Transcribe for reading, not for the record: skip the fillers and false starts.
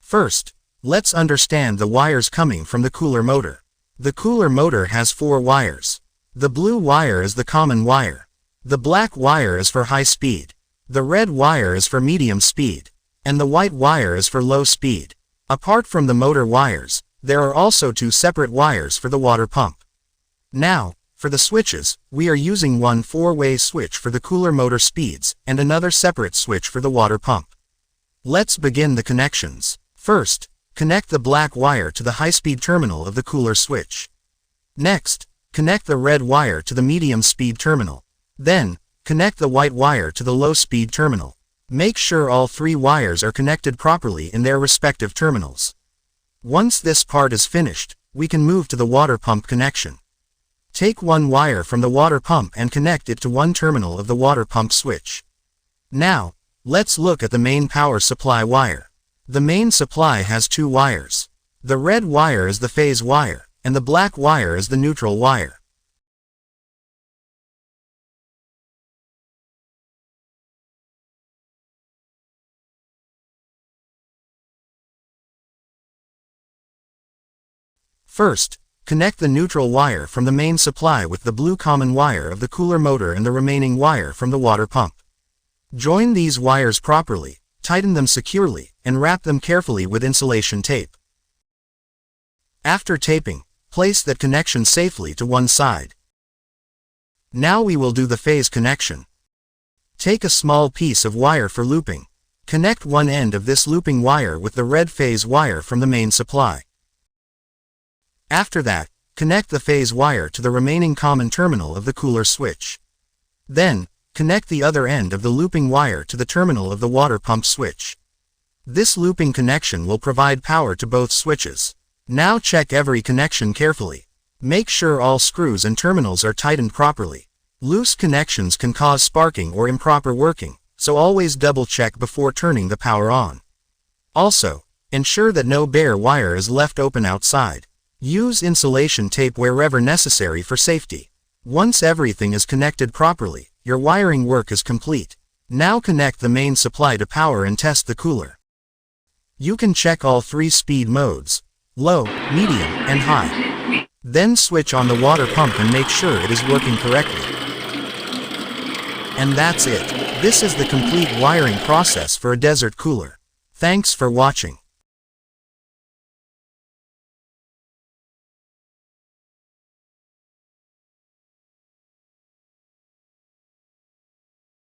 First, let's understand the wires coming from the cooler motor. The cooler motor has 4 wires. The blue wire is the common wire. The black wire is for high speed. The red wire is for medium speed. And the white wire is for low speed. Apart from the motor wires, there are also 2 separate wires for the water pump. Now, for the switches, we are using one 4-way switch for the cooler motor speeds and another separate switch for the water pump. Let's begin the connections. First, connect the black wire to the high-speed terminal of the cooler switch. Next, connect the red wire to the medium-speed terminal. Then, connect the white wire to the low-speed terminal. Make sure all 3 wires are connected properly in their respective terminals. Once this part is finished, we can move to the water pump connection. Take one wire from the water pump and connect it to one terminal of the water pump switch. Now, let's look at the main power supply wire. The main supply has 2 wires. The red wire is the phase wire, and the black wire is the neutral wire. First, connect the neutral wire from the main supply with the blue common wire of the cooler motor and the remaining wire from the water pump. Join these wires properly, tighten them securely, and wrap them carefully with insulation tape. After taping, place that connection safely to one side. Now we will do the phase connection. Take a small piece of wire for looping. Connect one end of this looping wire with the red phase wire from the main supply. After that, connect the phase wire to the remaining common terminal of the cooler switch. Then, connect the other end of the looping wire to the terminal of the water pump switch. This looping connection will provide power to both switches. Now check every connection carefully. Make sure all screws and terminals are tightened properly. Loose connections can cause sparking or improper working, so always double check before turning the power on. Also, ensure that no bare wire is left open outside. Use insulation tape wherever necessary for safety. Once everything is connected properly, your wiring work is complete. Now connect the main supply to power and test the cooler. You can check all 3 speed modes: low, medium, and high. Then switch on the water pump and make sure it is working correctly. And that's it. This is the complete wiring process for a desert cooler. Thanks for watching.